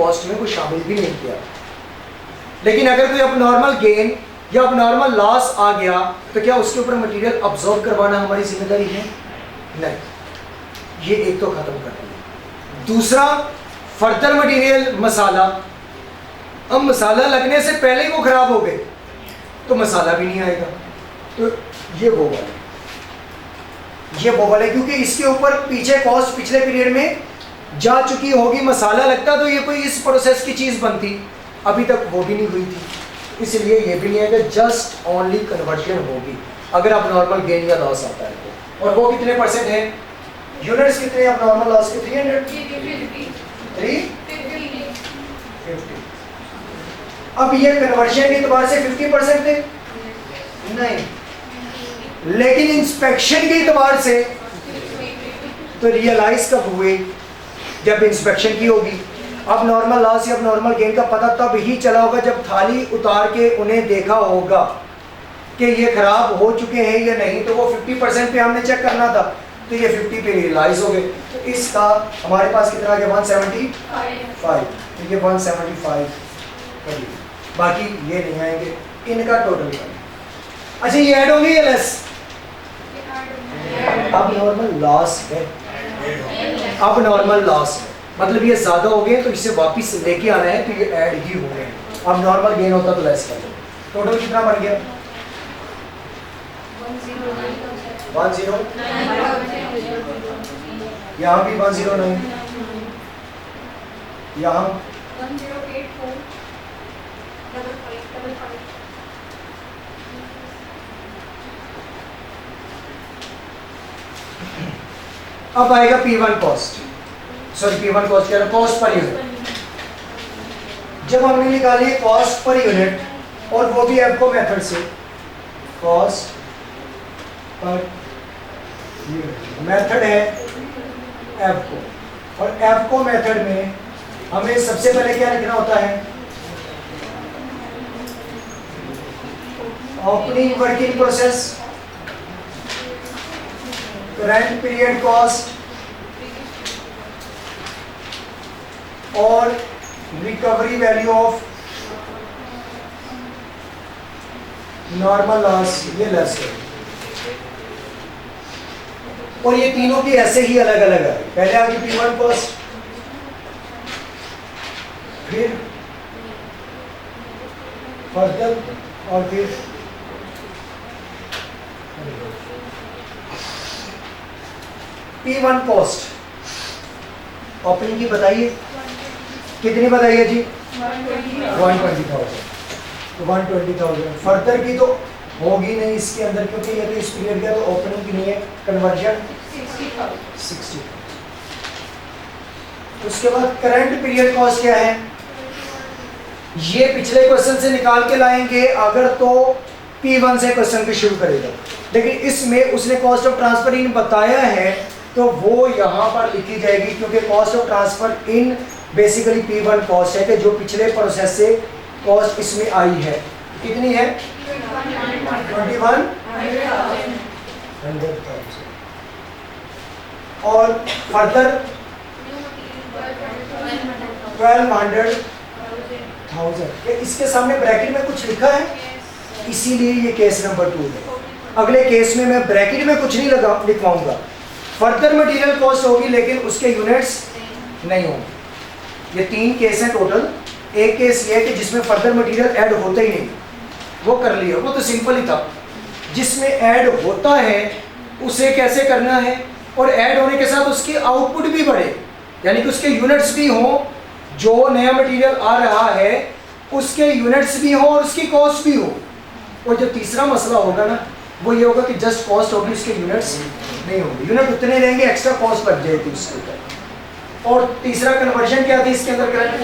Cost में वो शामिल भी नहीं किया। लेकिन अगर कोई अब नॉर्मल गेन या अब नॉर्मल लॉस आ गया तो क्या उसके ऊपर मटेरियल अब्जॉर्ब करवाना हमारी जिम्मेदारी है? नहीं, ये एक तो खत्म कर दिया। दूसरा, फर्दर मटेरियल मसाला, अब मसाला लगने से पहले ही वो खराब हो गए तो मसाला भी नहीं आएगा। तो ये वो वाला है, क्योंकि इसके ऊपर पीछे कॉस्ट पिछले पीरियड में जा चुकी होगी। मसाला लगता तो ये कोई इस प्रोसेस की चीज बनती, अभी तक वो भी नहीं हुई थी, इसलिए ये भी नहीं है कि जस्ट ओनली कन्वर्जन होगी अगर अब नॉर्मल गेन या लॉस आता है तो। और वो कितने परसेंट है? यूनिट्स कितने अब नॉर्मल लॉस के? 350। अब ये कन्वर्जन के एतबार से 50% थे नहीं, लेकिन इंस्पेक्शन के एतबार से तो रियलाइज कब हुए? जब इंस्पेक्शन की होगी। अब नॉर्मल लॉस या अब नॉर्मल गेन का पता तब ही चला होगा जब थाली उतार के उन्हें देखा होगा कि ये खराब हो चुके हैं या नहीं। तो वो 50% पे हमने चेक करना था, तो ये 50 पे रियलाइज हो गए। तो इसका हमारे पास कितना आ गया? 175। तो ये 175 करिए, बाकी ये नहीं आएंगे, इनका टोटल करिए। अच्छा, ये ऐड होंगे या लेस? अब नॉर्मल लॉस है, अब नॉर्मल लॉस है, मतलब ये ज्यादा हो गए तो इसे वापस लेके आना है, तो ये ऐड ही हो गए। अब नॉर्मल गेन होता तो लेस कर दो। टोटल कितना बन गया? 109। यहाँ भी 109, यहाँ 1084। अब आएगा P1 cost, sorry P1 cost क्या है? Cost per unit. जब हमने निकाली कॉस्ट पर यूनिट और वो भी एफको मेथड से, कॉस्ट पर यूनिट मेथड है एफको, और एफको मेथड में हमें सबसे पहले क्या लिखना होता है? Opening working process, current period cost और recovery value of normal loss, ये लेस है। और ये तीनों की ऐसे ही अलग अलग है। पहले आ गई P1 कॉस्ट, फिर फर्दर और फिर P1 कॉस्ट ओपनिंग की बताइए, कितनी बताइए जी? 120,000। तो 120,000। फर्दर की तो होगी नहीं इसके अंदर, क्योंकि ये तो इस पीरियड का, तो ओपनिंग की नहीं है। कन्वर्जन 60। उसके बाद करंट पीरियड कॉस्ट क्या है? ये पिछले क्वेश्चन से निकाल के लाएंगे अगर तो P1 से क्वेश्चन को शुरू करेगा, लेकिन इसमें उसने कॉस्ट ऑफ ट्रांसफर इन बताया है तो वो यहाँ पर लिखी जाएगी, क्योंकि cost of transfer in basically P1 cost है कि जो पिछले प्रोसेस से कॉस्ट इसमें आई है। कितनी है? 21,100,000। और फर्दर 12,100,000। इसके सामने ब्रैकेट में कुछ लिखा है, इसीलिए ये केस नंबर 2 है। अगले केस में मैं ब्रैकेट में कुछ नहीं लिखवाऊंगा। फर्दर मटेरियल कॉस्ट होगी लेकिन उसके यूनिट्स नहीं होंगे। ये 3 केस हैं टोटल। एक केस ये है कि जिसमें फर्दर मटेरियल ऐड होता ही नहीं, वो कर लिया, वो तो सिंपल ही था। जिसमें ऐड होता है उसे कैसे करना है, और ऐड होने के साथ उसकी आउटपुट भी बढ़े, यानी कि उसके यूनिट्स भी हों, जो नया मटेरियल आ रहा है उसके यूनिट्स भी हों और उसकी कॉस्ट भी हो। और जो तीसरा मसला होगा ना, वो ये होगा कि जस्ट कॉस्ट होगी, उसके यूनिट्स नहीं होंगे। यूनिट उतने रहेंगे, एक्स्ट्रा कॉस्ट लग जाएगी उसके ऊपर। और तीसरा कन्वर्जन क्या थी इसके अंदर? करंट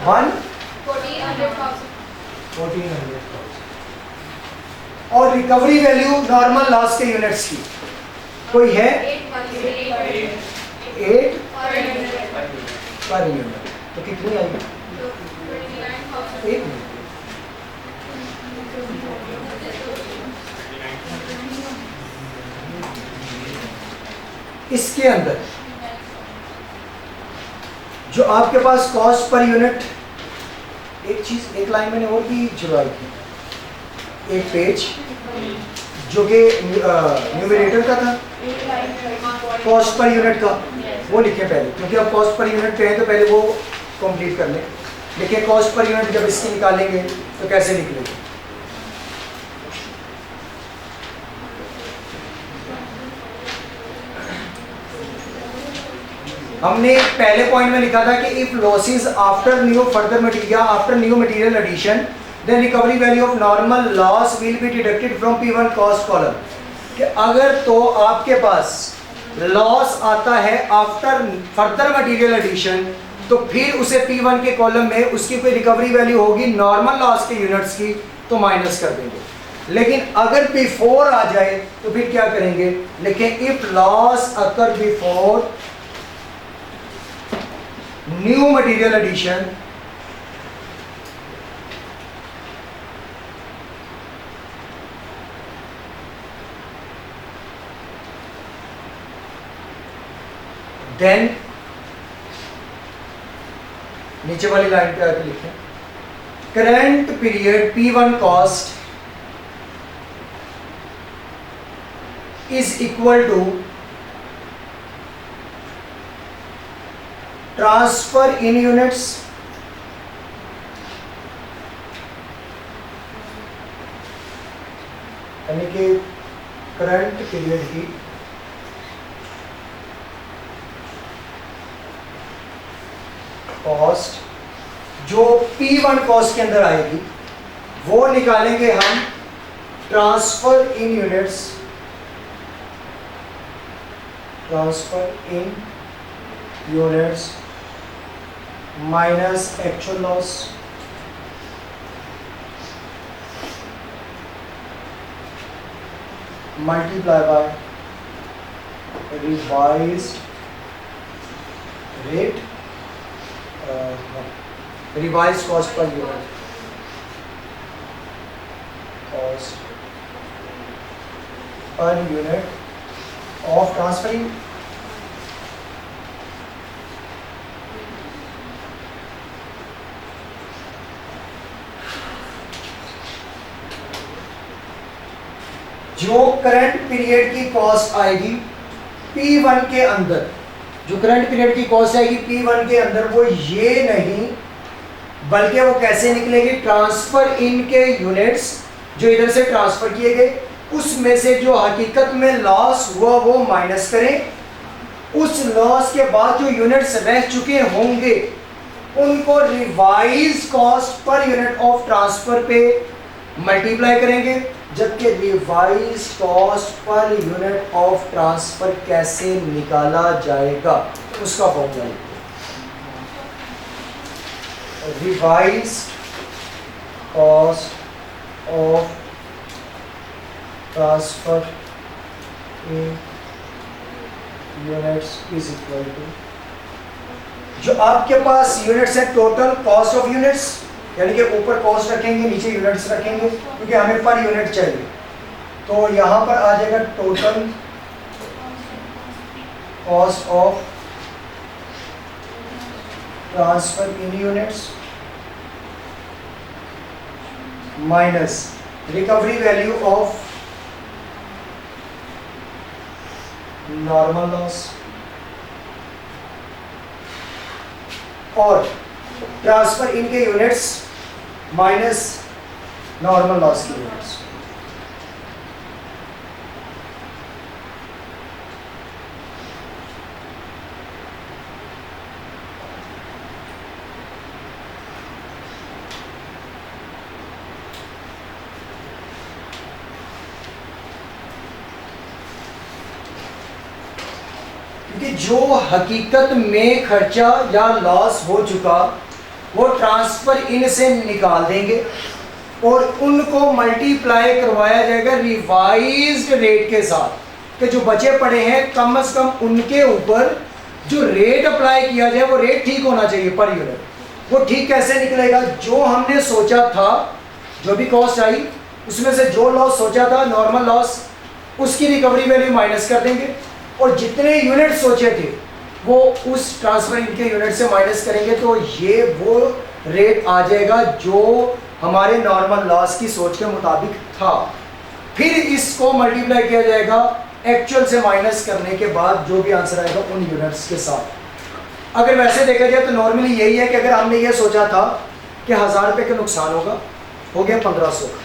1400,000। और रिकवरी वैल्यू नॉर्मल लॉस के यूनिट्स की कोई है? 8 पर यूनिट। तो कितनी आई? 1 मिनट। इसके अंदर जो आपके पास कॉस्ट पर यूनिट, एक चीज एक लाइन मैंने और भी जुड़वाई थी, एक पेज जो कि न्यूमरेटर का था, कॉस्ट पर यूनिट का, वो लिखे पहले, क्योंकि अब कॉस्ट पर यूनिट पे है तो पहले वो कंप्लीट कर लें। देखिए कॉस्ट पर यूनिट जब इसकी निकालेंगे तो कैसे निकलेगी। हमने पहले पॉइंट में लिखा था कि if losses after new further material, after new material addition, then recovery value of normal loss will be deducted from P1 cost column. कि अगर तो आपके पास लॉस आता है आफ्टर फर्दर मटेरियल एडिशन, तो फिर उसे P1 के कॉलम में उसकी कोई रिकवरी वैल्यू होगी नॉर्मल लॉस के यूनिट्स की, तो माइनस कर देंगे। लेकिन अगर बिफोर आ जाए तो फिर क्या करेंगे, लिखें if loss occur before new material addition, then नीचे वाली लाइन पे आके लिखें current period P1 cost is equal to transfer in units यानी कि करंट पीरियड की कॉस्ट जो P1 कॉस्ट के अंदर आएगी वो निकालेंगे हम transfer in units, transfer in units minus actual loss, multiply by revised rate, revised cost per unit, cost per unit of transferring जो करंट पीरियड की कॉस्ट आएगी P1 के अंदर, जो करंट पीरियड की कॉस्ट आएगी P1 के अंदर, वो ये नहीं बल्कि वो कैसे निकलेगी, ट्रांसफर इन के यूनिट्स जो इधर से ट्रांसफर किए गए उसमें से जो हकीकत में लॉस हुआ वो माइनस करें, उस लॉस के बाद जो यूनिट्स रह चुके होंगे उनको revise cost per unit of transfer पे मल्टीप्लाई करेंगे। जबकि revise cost per unit of transfer कैसे निकाला जाएगा उसका formula, revise cost of transfer in units is equal to, जो आपके पास यूनिट्स है टोटल कॉस्ट ऑफ यूनिट्स, यानी कि ऊपर कॉस्ट रखेंगे नीचे यूनिट्स रखेंगे क्योंकि हमें पर यूनिट चाहिए, तो यहाँ पर आ जाएगा total cost of transfer in units minus recovery value of normal loss और ट्रांसफर इन के यूनिट्स माइनस नॉर्मल लॉस की यूनिट्स। क्योंकि जो हकीकत में खर्चा या लॉस हो चुका वो ट्रांसफर इन से निकाल देंगे और उनको मल्टीप्लाई करवाया जाएगा रिवाइज्ड रेट के साथ कि जो बचे पड़े हैं कम से कम उनके ऊपर जो रेट अप्लाई किया जाए वो रेट ठीक होना चाहिए पर यूनिट। वो ठीक कैसे निकलेगा, जो हमने सोचा था जो भी कॉस्ट आई उसमें से जो लॉस सोचा था नॉर्मल लॉस उसकी रिकवरी वैल्यू माइनस कर देंगे और जितने यूनिट सोचे थे वो उस ट्रांसफर इनके यूनिट से माइनस करेंगे तो ये वो रेट आ जाएगा जो हमारे नॉर्मल लॉस की सोच के मुताबिक था। फिर इसको मल्टीप्लाई किया जाएगा एक्चुअल से माइनस करने के बाद जो भी आंसर आएगा उन यूनिट्स के साथ। अगर वैसे देखा जाए तो नॉर्मली यही है कि अगर हमने ये सोचा था कि 1000 रुपये का नुकसान होगा, हो गया 1500 का,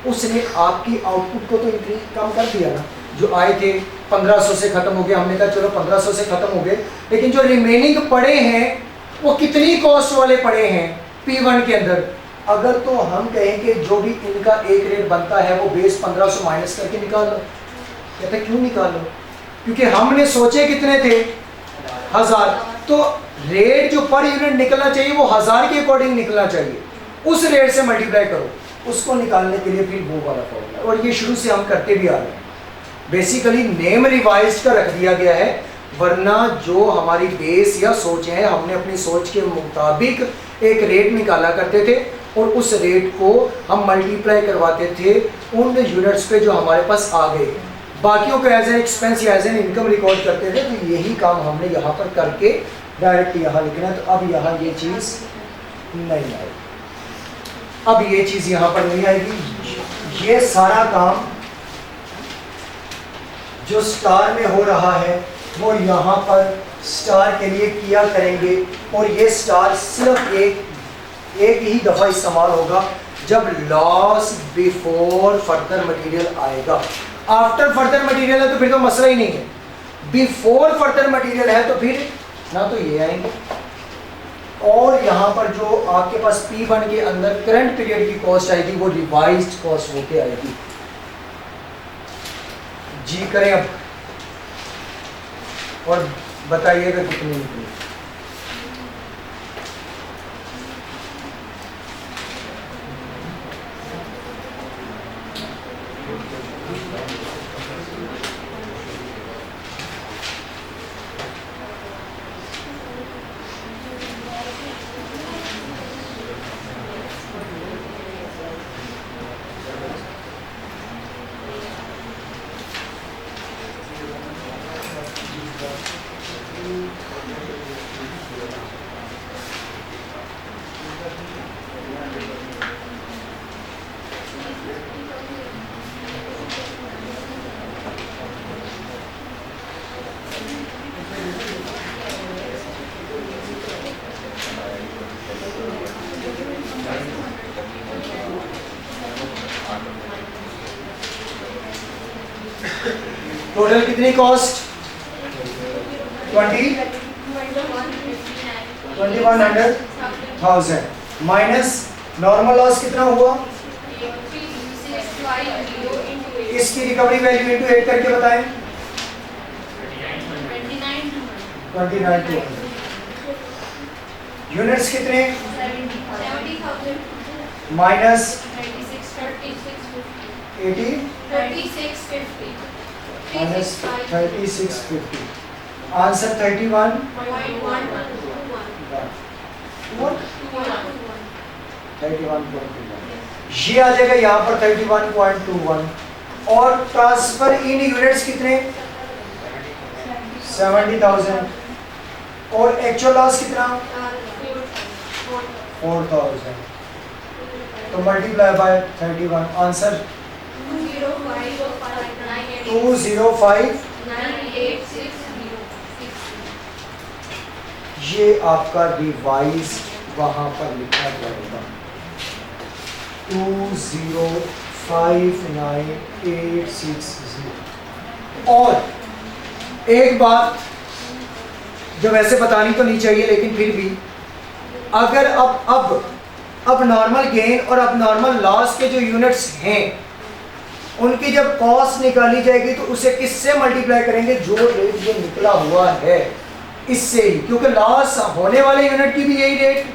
उसने आपकी आउटपुट को तो इंक्रीज कम कर दिया ना। जो आए थे 1500 से ख़त्म हो गया, हमने कहा चलो 1500 से ख़त्म हो गए, लेकिन जो रिमेनिंग पड़े हैं वो कितनी कॉस्ट वाले पड़े हैं P1 के अंदर। अगर तो हम कहें कि जो भी इनका एक रेट बनता है वो बेस 1500 माइनस करके निकाल लो, कहते क्यों निकालो, क्योंकि हमने सोचे कितने थे 1000, तो रेट जो पर यूनिट निकलना चाहिए वो 1000 के अकॉर्डिंग निकलना चाहिए, उस रेट से मल्टीप्लाई करो, उसको निकालने के लिए फिर वो वाला फॉर्मूला। और ये शुरू से हम करते भी आ रहे हैं, बेसिकली नेम रिवाइज का रख दिया गया है, वरना जो हमारी बेस या सोच है हमने अपनी सोच के मुताबिक एक रेट निकाला करते थे और उस रेट को हम मल्टीप्लाई करवाते थे उन यूनिट्स पे जो हमारे पास आ गए, बाकियों को एज एन एक्सपेंस या एज एन इनकम रिकॉर्ड करते थे। तो यही काम हमने यहाँ पर करके डायरेक्ट यहाँ लिखना है। तो अब यहाँ ये चीज़ नहीं आएगी, अब ये चीज़ यहाँ पर नहीं आएगी। ये सारा काम जो स्टार में हो रहा है वो यहाँ पर स्टार के लिए किया करेंगे, और ये स्टार सिर्फ एक ही दफ़ा इस्तेमाल होगा जब लॉस बिफोर फर्दर मटेरियल आएगा। आफ्टर फर्दर मटेरियल है तो फिर तो मसला ही नहीं है, बिफोर फर्दर मटेरियल है तो फिर ना तो ये आएंगे, और यहाँ पर जो आपके पास P1 के अंदर करंट पीरियड की कॉस्ट आएगी वो रिवाइज्ड कॉस्ट होके आएगी। जी करें अब और बताइएगा कितनी निकली। टोटल कितनी कॉस्ट 2100,000 माइनस नॉर्मल लॉस कितना हुआ, इसकी रिकवरी वैल्यू इनटू 8 करके बताएं। 29,200 यूनिट्स कितने माइनस 80 माइनस 3650, आंसर 31 ये आ जाएगा यहाँ पर 31.21, और ट्रांसफर इन यूनिट्स कितने 70,000, और एक्चुअल लॉस कितना 4,000, तो मल्टीप्लाई बाय 31, आंसर 205,986। ये आपका रिवाइज वहां पर लिखा जाएगा 205,986। और एक बात जो वैसे बतानी तो नहीं चाहिए लेकिन फिर भी, अगर अब नॉर्मल गेन और अब नॉर्मल लॉस के जो यूनिट्स हैं उनकी जब कॉस्ट निकाली जाएगी तो उसे किससे मल्टीप्लाई करेंगे, जो रेट ये निकला हुआ है इससे ही, क्योंकि लॉस होने वाले यूनिट की भी यही रेट,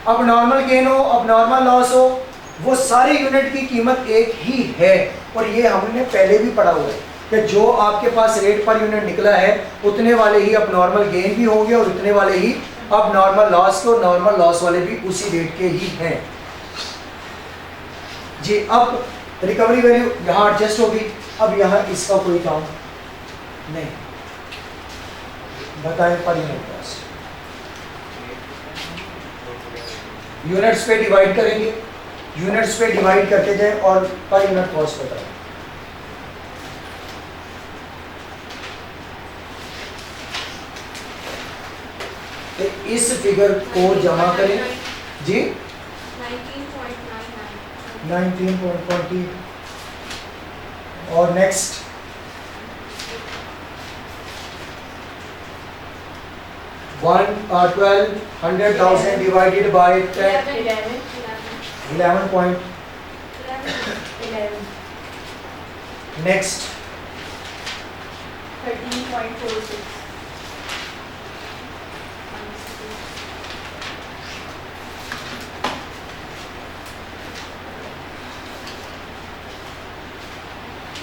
अब नॉर्मल गेन हो अब नॉर्मल लॉस हो, वो सारी यूनिट की कीमत एक ही है। और ये हमने पहले भी पढ़ा हुआ है कि जो आपके पास रेट पर यूनिट निकला है उतने वाले ही अब नॉर्मल गेन भी होंगे और उतने वाले ही अब नॉर्मल लॉस के, और नॉर्मल लॉस वाले भी उसी रेट के ही हैं जी। अब रिकवरी वैल्यू यहाँ एडजस्ट होगी, अब यहाँ इसका कोई काम नहीं। बताएं पर यूनिट कॉस्ट। यूनिट्स पे डिवाइड करेंगे, यूनिट्स पे डिवाइड करते जाएं और पर यूनिट कॉस्ट बताएं। तो इस फिगर को जमा करें जी। 19.99 19.20 और next 1,100,000 divided by 10, 11 point. Next 13.46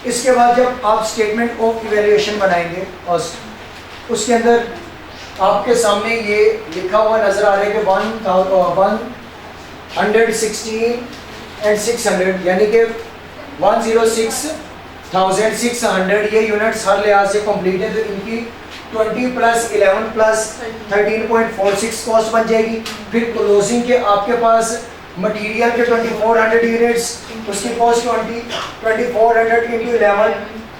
इसके बाद जब आप स्टेटमेंट ऑफ इवैल्यूएशन बनाएंगे और उसके अंदर आपके सामने ये लिखा हुआ नजर आ रहा है कि 116 एंड 600 यानी कि 106,600 ये यूनिट्स हर लिहाज से कंप्लीट है। तो इनकी 20 प्लस 11 प्लस 13.46 कॉस्ट बन जाएगी। फिर क्लोजिंग के आपके पास मटेरियल के 2400 यूनिट्स, उसकी कॉस्ट 2400 इंटू 11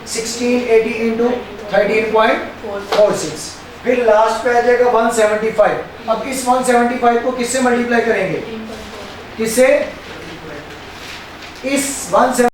1680 इंटू 13.46। फिर लास्ट पे आ जाएगा 175। अब इस 175 को किससे मल्टीप्लाई करेंगे, किससे, इस 175